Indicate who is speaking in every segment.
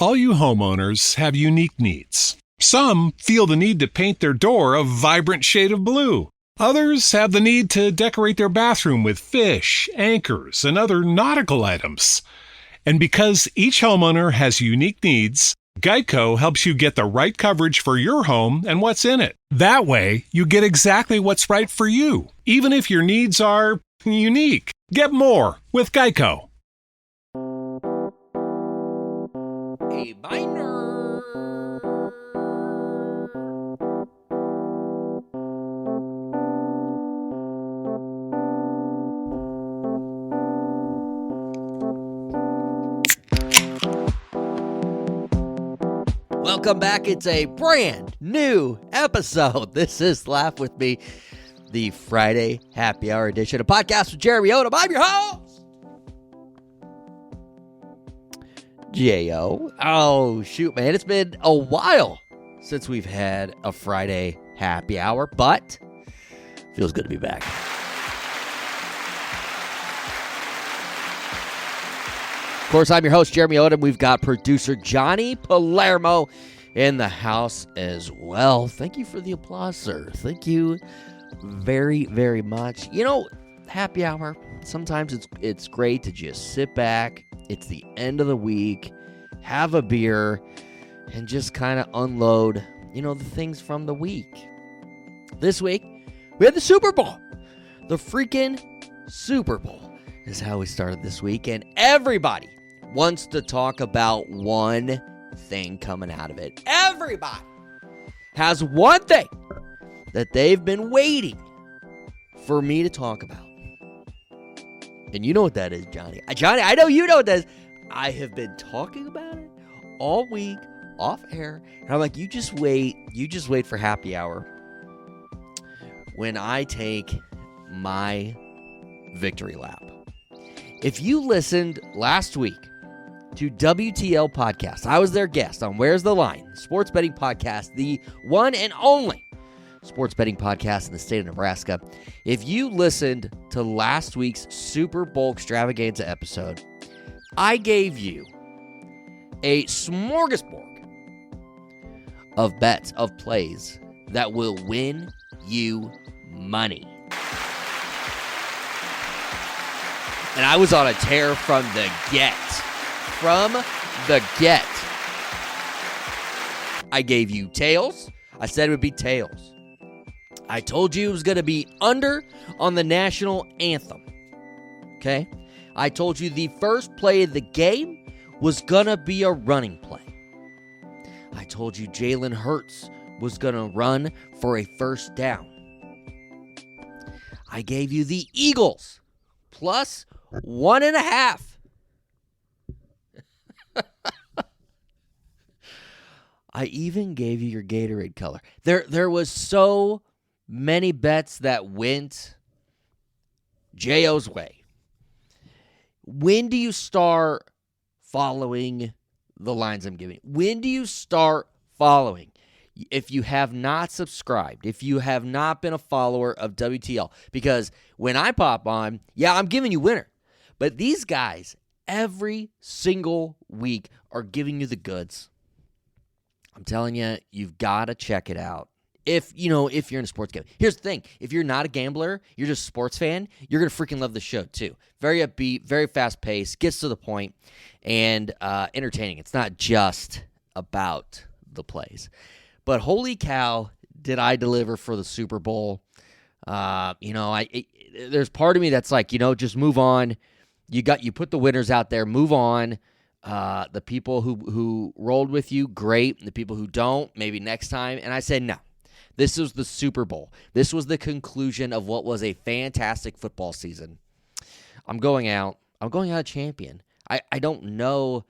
Speaker 1: All you homeowners have unique needs. Some feel the need to paint their door a vibrant shade of blue. Others have the need to decorate their bathroom with fish, anchors, and other nautical items. And because each homeowner has unique needs, Geico helps you get the right coverage for your home and what's in it. That way, you get exactly what's right for you, even if your needs are unique. Get more with Geico.
Speaker 2: A binder. Welcome back. It's a brand new episode. This is Laugh With Me, the Friday happy hour edition of Podcast with Jeremy Odem. I'm your host, J.O. Oh, shoot, man. It's been a while since we've had a Friday happy hour, but feels good to be back. Of course, I'm your host, Jeremy Odem. We've got producer Johnny Palermo in the house as well. Thank you for the applause, sir. Thank you very, very much. You know, happy hour, sometimes it's great to just sit back. It's the end of the week, have a beer, and just kind of unload, the things from the week. This week, we had the Super Bowl. The freaking Super Bowl is how we started this week, and everybody wants to talk about one thing coming out of it. Everybody has one thing that they've been waiting for me to talk about. And you know what that is, Johnny. Johnny, I know you know what that is. I have been talking about it all week, off air. And I'm like, you just wait for happy hour when I take my victory lap. If you listened last week to WTL Podcast, I was their guest on Where's the Line, sports betting podcast, the one and only sports betting podcast in the state of Nebraska. If you listened to last week's Super Bowl extravaganza episode, I gave you a smorgasbord of bets, of plays that will win you money. And I was on a tear from the get. I gave you tails. I said it would be tails. I told you it was going to be under on the national anthem. Okay? I told you the first play of the game was going to be a running play. I told you Jalen Hurts was going to run for a first down. I gave you the Eagles plus 1.5. I even gave you your Gatorade color. There was so many bets that went J.O.'s way. When do you start following the lines I'm giving? When do you start following? If you have not subscribed, if you have not been a follower of WTL, because when I pop on, yeah, I'm giving you winner. But these guys, every single week, are giving you the goods. I'm telling you, you've got to check it out. If you're in a sports game. Here's the thing. If you're not a gambler, you're just a sports fan, you're going to freaking love the show too. Very upbeat, very fast-paced, gets to the point, and entertaining. It's not just about the plays. But holy cow, did I deliver for the Super Bowl. There's part of me that's like, just move on. You put the winners out there, move on. The people who rolled with you, great. The people who don't, maybe next time. And I said, no, this was the Super Bowl. This was the conclusion of what was a fantastic football season. I'm going out a champion. I don't know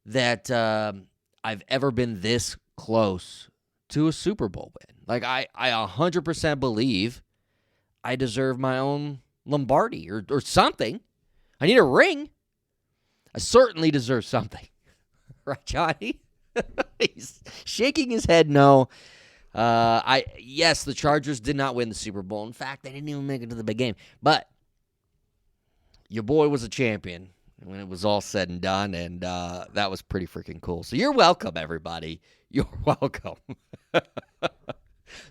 Speaker 2: that I've ever been this close to a Super Bowl win. Like, I 100% believe I deserve my own Lombardi or something. I need a ring. I certainly deserve something. Right, Johnny? He's shaking his head no. Yes, the Chargers did not win the Super Bowl. In fact, they didn't even make it to the big game. But your boy was a champion. when it was all said and done, and that was pretty freaking cool. So you're welcome, everybody. You're welcome.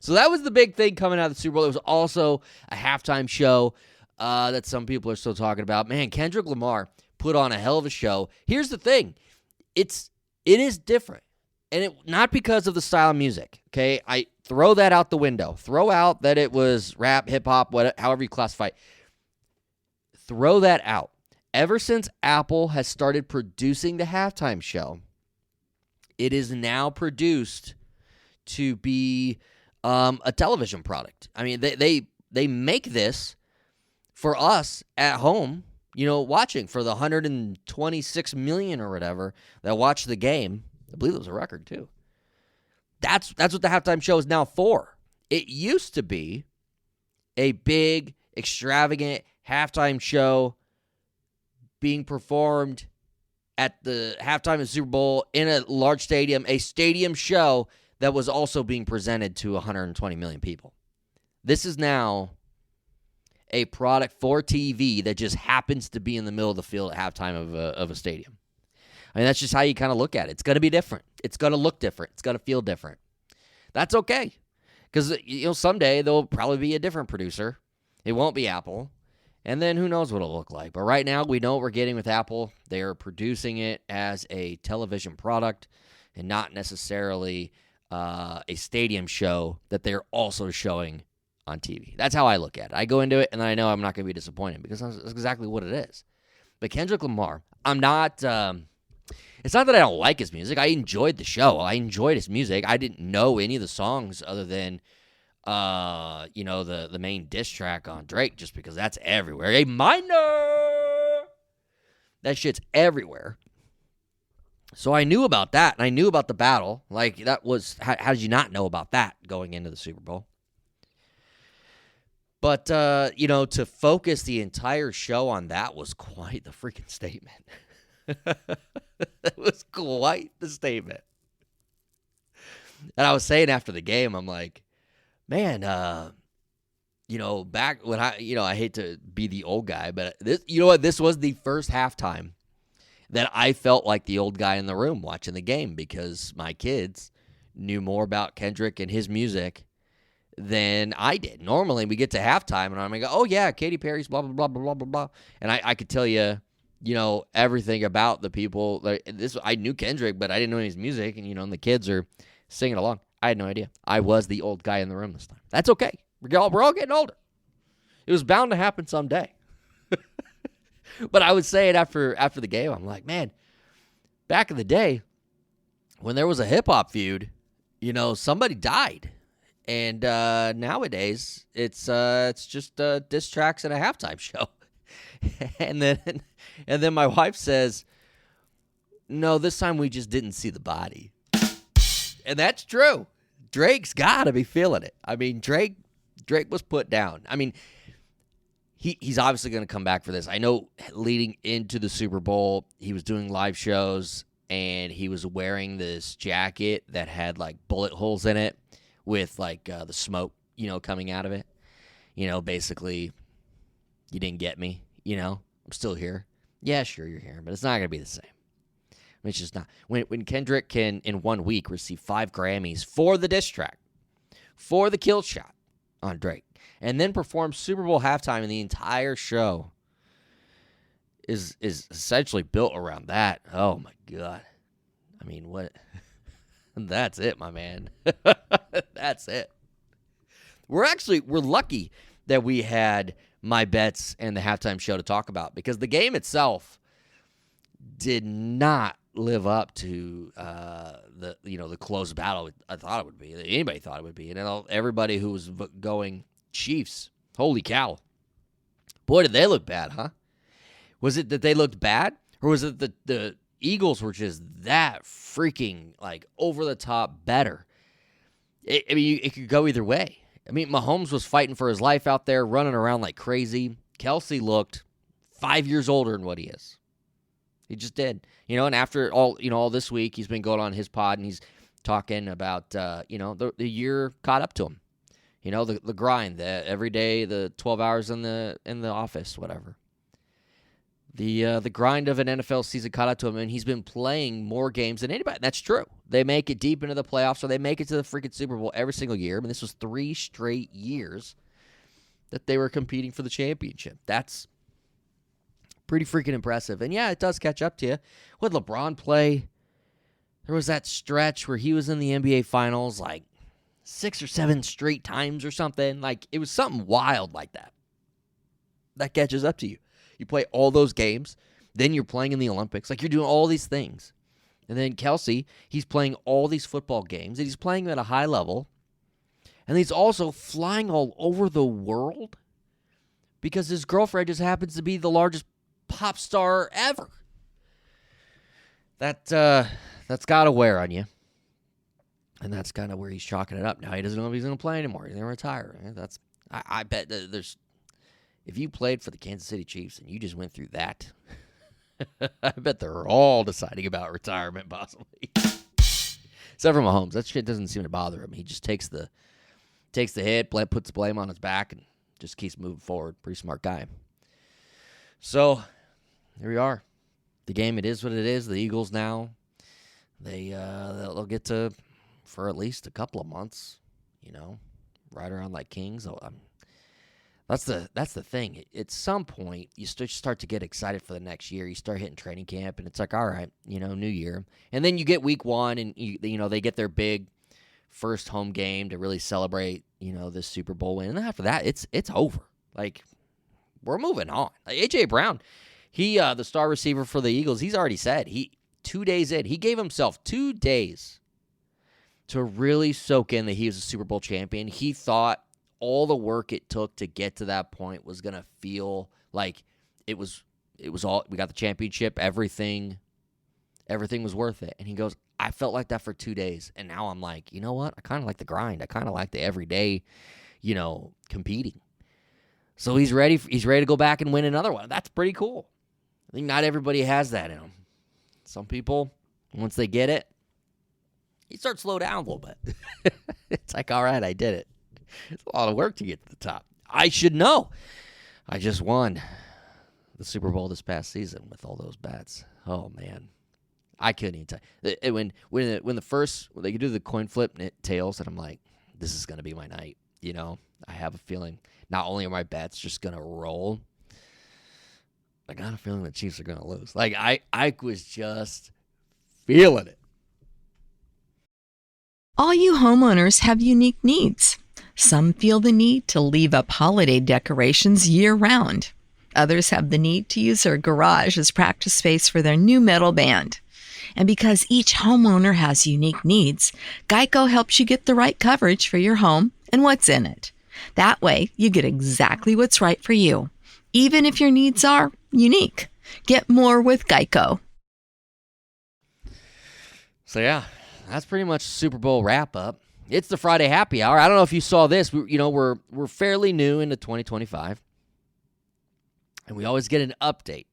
Speaker 2: So that was the big thing coming out of the Super Bowl. It was also a halftime show that some people are still talking about. Man, Kendrick Lamar put on a hell of a show. Here's the thing. It is different. And not because of the style of music, okay? I throw that out the window. Throw out that it was rap, hip-hop, however you classify it. Throw that out. Ever since Apple has started producing the halftime show, it is now produced to be a television product. I mean, they make this for us at home, watching, for the 126 million or whatever that watch the game. I believe it was a record, too. That's what the halftime show is now for. It used to be a big, extravagant halftime show being performed at the halftime of the Super Bowl in a large stadium, a stadium show that was also being presented to 120 million people. This is now a product for TV that just happens to be in the middle of the field at halftime of a stadium. I mean, that's just how you kind of look at it. It's going to be different. It's going to look different. It's going to feel different. That's okay. Because, someday there'll probably be a different producer. It won't be Apple. And then who knows what it'll look like. But right now, we know what we're getting with Apple. They are producing it as a television product and not necessarily a stadium show that they're also showing on TV. That's how I look at it. I go into it, and then I know I'm not going to be disappointed because that's exactly what it is. But Kendrick Lamar, I'm not... It's not that I don't like his music. I enjoyed the show. I enjoyed his music. I didn't know any of the songs other than, the main diss track on Drake, just because that's everywhere. A minor! That shit's everywhere. So I knew about that, and I knew about the battle. Like, that was, how did you not know about that going into the Super Bowl? But, to focus the entire show on that was quite the freaking statement. That was quite the statement. And I was saying after the game, I'm like, man, back when I hate to be the old guy, but this was the first halftime that I felt like the old guy in the room watching the game because my kids knew more about Kendrick and his music than I did. Normally, we get to halftime, and I'm like, oh, yeah, Katy Perry's blah, blah, blah, blah, blah, blah. And I could tell you, everything about the people. I knew Kendrick, but I didn't know his music, and the kids are singing along. I had no idea. I was the old guy in the room this time. That's okay. We're all getting older. It was bound to happen someday. But I would say it after the game. I'm like, man, back in the day, when there was a hip-hop feud, somebody died. And nowadays, it's just diss tracks and a halftime show. And then my wife says, no, this time we just didn't see the body. And that's true. Drake's got to be feeling it. I mean, Drake was put down. I mean, he's obviously going to come back for this. I know leading into the Super Bowl, he was doing live shows, and he was wearing this jacket that had, like, bullet holes in it with, like, the smoke, coming out of it. Basically, you didn't get me. I'm still here. Yeah, sure, you're here, but it's not going to be the same. I mean, it's just not. When Kendrick can, in 1 week, receive 5 Grammys for the diss track, for the kill shot on Drake, and then perform Super Bowl halftime, and the entire show is essentially built around that. Oh, my God. I mean, what? That's it, my man. That's it. We're lucky that we had my bets and the halftime show to talk about, because the game itself did not live up to the close battle I thought it would be. Anybody thought it would be, and everybody who was going Chiefs. Holy cow! Boy, did they look bad, huh? Was it that they looked bad, or was it that the Eagles were just that freaking over the top better? It could go either way. I mean, Mahomes was fighting for his life out there, running around like crazy. Kelsey looked 5 years older than what he is. He just did. And after all this week, he's been going on his pod, and he's talking about, the year caught up to him. The grind, the every day, the 12 hours in the office, whatever. The grind of an NFL season caught up to him, and he's been playing more games than anybody. That's true. They make it deep into the playoffs, or they make it to the freaking Super Bowl every single year. I mean, this was 3 straight years that they were competing for the championship. That's pretty freaking impressive. And yeah, it does catch up to you. What did LeBron play? There was that stretch where he was in the NBA Finals like 6 or 7 straight times or something. Like, it was something wild like that. That catches up to you. You play all those games, then you're playing in the Olympics. Like, you're doing all these things. And then Kelsey, he's playing all these football games, and he's playing at a high level. And he's also flying all over the world because his girlfriend just happens to be the largest pop star ever. That's got to wear on you. And that's kind of where he's chalking it up. Now he doesn't know if he's going to play anymore. He's going to retire. I bet there's... If you played for the Kansas City Chiefs and you just went through that, I bet they're all deciding about retirement possibly. Except for Mahomes. That shit doesn't seem to bother him. He just takes the hit, puts the blame on his back, and just keeps moving forward. Pretty smart guy. So, here we are. The game, it is what it is. The Eagles now, they'll get to, for at least a couple of months, right around like Kings. That's the thing. At some point, you start to get excited for the next year. You start hitting training camp, and it's like, all right, new year. And then you get week 1, and they get their big first home game to really celebrate, this Super Bowl win. And after that, it's over. Like, we're moving on. Like, A.J. Brown, he the star receiver for the Eagles, he's already said 2 days in, he gave himself 2 days to really soak in that he was a Super Bowl champion. He thought all the work it took to get to that point was going to feel like it was all, we got the championship, everything was worth it. And he goes, I felt like that for 2 days. And now I'm like, you know what? I kind of like the grind. I kind of like the everyday, competing. So he's ready to go back and win another one. That's pretty cool. I think not everybody has that in them. Some people, once they get it, you start to slow down a little bit. It's like, all right, I did it. It's a lot of work to get to the top. I should know. I just won the Super Bowl this past season with all those bets. Oh, man. I couldn't even tell you. When they do the coin flip tails, and I'm like, this is going to be my night. I have a feeling not only are my bets just going to roll, I got a feeling the Chiefs are going to lose. Like, I was just feeling it.
Speaker 3: All you homeowners have unique needs. Some feel the need to leave up holiday decorations year-round. Others have the need to use their garage as practice space for their new metal band. And because each homeowner has unique needs, Geico helps you get the right coverage for your home and what's in it. That way, you get exactly what's right for you, even if your needs are unique. Get more with Geico.
Speaker 2: So yeah, that's pretty much Super Bowl wrap-up. It's the Friday happy hour. I don't know if you saw this. We're fairly new into 2025, and we always get an update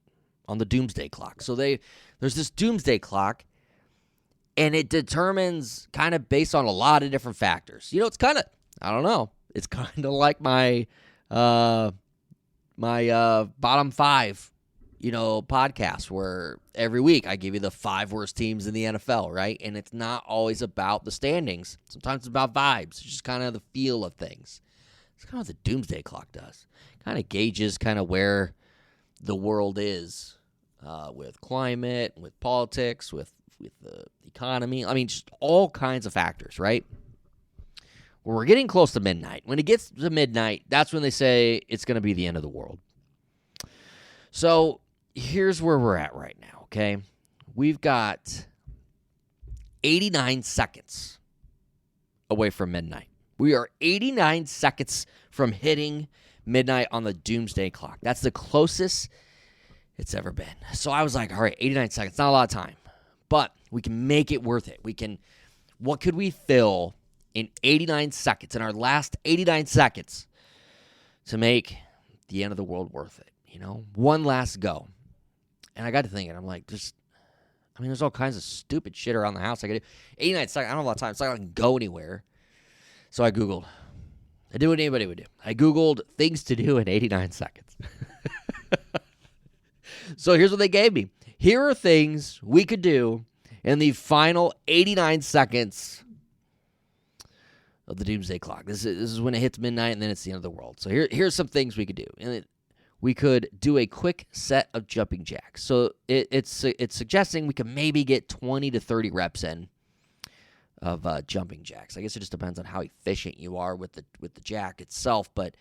Speaker 2: on the Doomsday clock. So there's this Doomsday clock, and it determines kind of based on a lot of different factors. It's kind of, I don't know. It's kind of like my bottom 5, podcast where every week I give you the 5 worst teams in the NFL, right? And it's not always about the standings. Sometimes it's about vibes. It's just kind of the feel of things. It's kind of what the Doomsday clock does. Kind of gauges kind of where the world is with climate, with politics, with the economy. I mean, just all kinds of factors, right? Well, we're getting close to midnight. When it gets to midnight, that's when they say it's going to be the end of the world. So here's where we're at right now, okay? We've got 89 seconds away from midnight. We are 89 seconds from hitting midnight on the Doomsday clock. That's the closest it's ever been. So I was like, all right, 89 seconds, not a lot of time, but we can make it worth it. What could we fill in 89 seconds, in our last 89 seconds, to make the end of the world worth it? One last go. And I got to thinking, I'm like, there's all kinds of stupid shit around the house I could do. 89 seconds, I don't have a lot of time. It's not like I can go anywhere. So I Googled. I did what anybody would do. I Googled things to do in 89 seconds. So here's what they gave me. Here are things we could do in the final 89 seconds of the Doomsday Clock. This is when it hits midnight, and then it's the end of the world. So here's some things we could do. And we could do a quick set of jumping jacks. So it's suggesting we can maybe get 20 to 30 reps in of jumping jacks. I guess it just depends on how efficient you are with the jack itself, but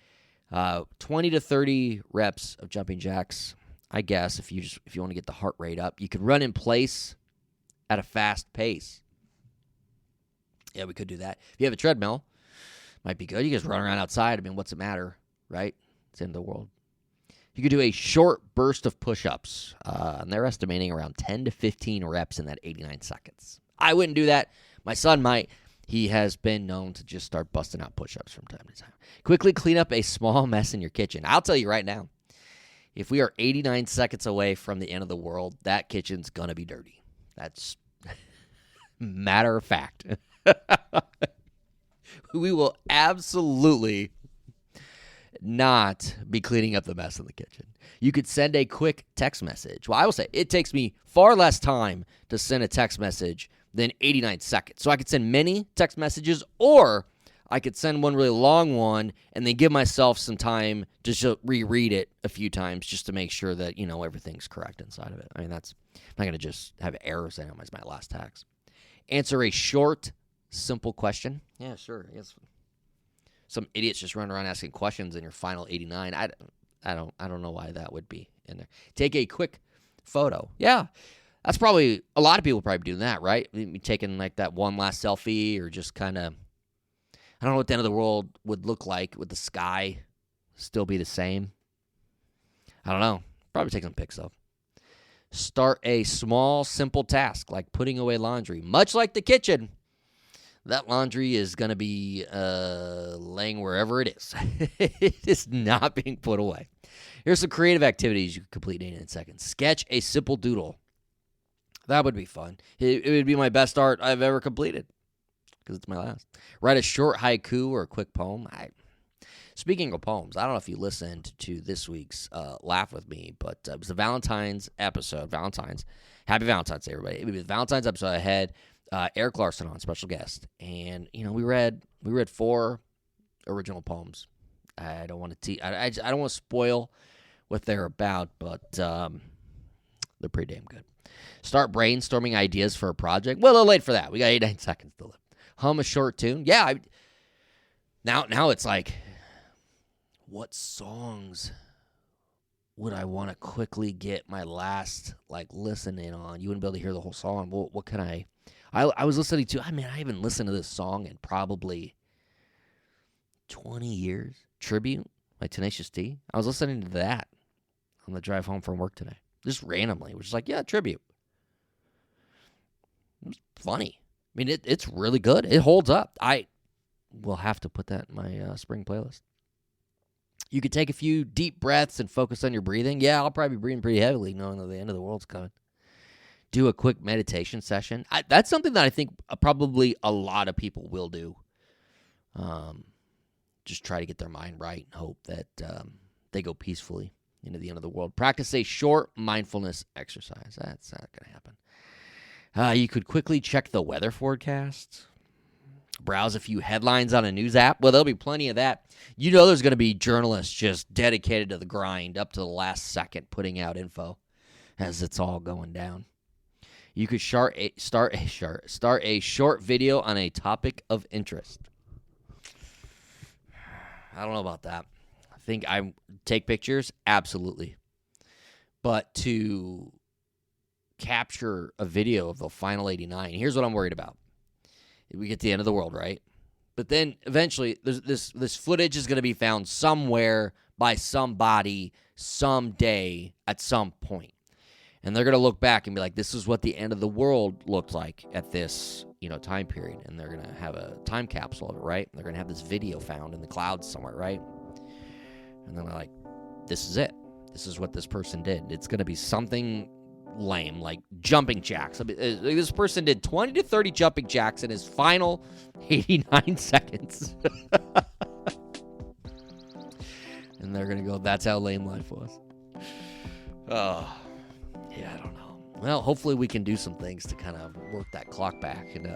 Speaker 2: 20 to 30 reps of jumping jacks. I guess if you want to get the heart rate up, you could run in place at a fast pace. Yeah, we could do that. If you have a treadmill, might be good. You just run around outside. I mean, what's it matter, right? It's the end of the world. You could do a short burst of push-ups, and they're estimating around 10 to 15 reps in that 89 seconds. I wouldn't do that. My son might. He has been known to just start busting out push-ups from time to time. Quickly clean up a small mess in your kitchen. I'll tell you right now, if we are 89 seconds away from the end of the world, that kitchen's going to be dirty. That's matter of fact. We will absolutely not be cleaning up the mess in the kitchen. You could send a quick text message. Well, I will say it takes me far less time to send a text message than 89 seconds. So I could send many text messages, or I could send one really long one and then give myself some time to just reread it a few times just to make sure that, everything's correct inside of it. I mean, I'm not going to just have errors in it as my last text. Answer a short, simple question. Yeah, sure. I guess some idiots just run around asking questions in your final 89. I don't know why that would be in there. Take a quick photo. Yeah. That's probably, a lot of people probably doing that, right? Taking like that one last selfie, or just kind of, I don't know what the end of the world would look like. Would the sky still be the same? I don't know. Probably take some pics though. Start a small, simple task like putting away laundry. Much like the kitchen, that laundry is going to be laying wherever it is. It is not being put away. Here's some creative activities you can complete in 8 seconds. Sketch a simple doodle. That would be fun. It would be my best art I've ever completed because it's my last. Write a short haiku or a quick poem. Speaking of poems, I don't know if you listened to this week's Laugh With Me, but it was the Valentine's episode. Happy Valentine's Day, everybody. It was the Valentine's episode. I had Eric Larson on, special guest, and we read 4 original poems. I don't want to I don't want to spoil what they're about, but they're pretty damn good. Start brainstorming ideas for a project. Well, a little late for that. We got 8 seconds to live. Hum a short tune. Yeah. Now it's like, what songs would I want to quickly get my last listen in on? You wouldn't be able to hear the whole song. Well, what can I was listening to, I haven't listened to this song in probably 20 years. Tribute by Tenacious D. I was listening to that on the drive home from work today. Just randomly, which is Tribute. It was funny. I mean, it's really good. It holds up. I will have to put that in my spring playlist. You could take a few deep breaths and focus on your breathing. Yeah, I'll probably be breathing pretty heavily knowing that the end of the world's coming. Do a quick meditation session. That's something that I think probably a lot of people will do. Just try to get their mind right and hope that they go peacefully into the end of the world. Practice a short mindfulness exercise. That's not going to happen. You could quickly check the weather forecast. Browse a few headlines on a news app. Well, there'll be plenty of that. There's going to be journalists just dedicated to the grind up to the last second putting out info as it's all going down. You could start a short video on a topic of interest. I don't know about that. I think I take pictures, absolutely. But to capture a video of the final 89, here's what I'm worried about. We get to the end of the world, right? But then eventually this footage is going to be found somewhere by somebody someday at some point. And they're going to look back and be like, this is what the end of the world looked like at this, time period. And they're going to have a time capsule of it, right? They're going to have this video found in the clouds somewhere, right? And then they're like, this is it. This is what this person did. It's going to be something lame, like jumping jacks. I mean, this person did 20 to 30 jumping jacks in his final 89 seconds. And they're going to go, that's how lame life was. Oh, Yeah, I don't know. Well, hopefully we can do some things to kind of work that clock back and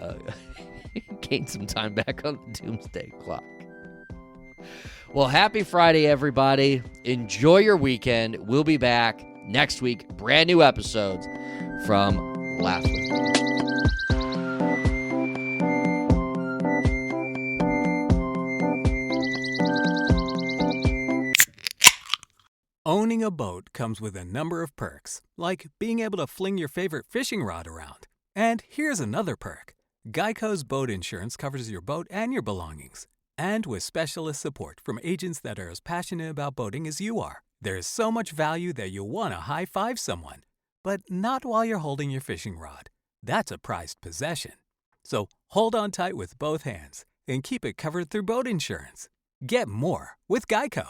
Speaker 2: gain some time back on the Doomsday clock. Well, happy Friday, everybody. Enjoy your weekend. We'll be back next week. Brand new episodes from last week.
Speaker 4: Owning a boat comes with a number of perks, like being able to fling your favorite fishing rod around. And here's another perk. Geico's boat insurance covers your boat and your belongings. And with specialist support from agents that are as passionate about boating as you are, there's so much value that you'll want to high-five someone. But not while you're holding your fishing rod. That's a prized possession. So hold on tight with both hands and keep it covered through boat insurance. Get more with Geico.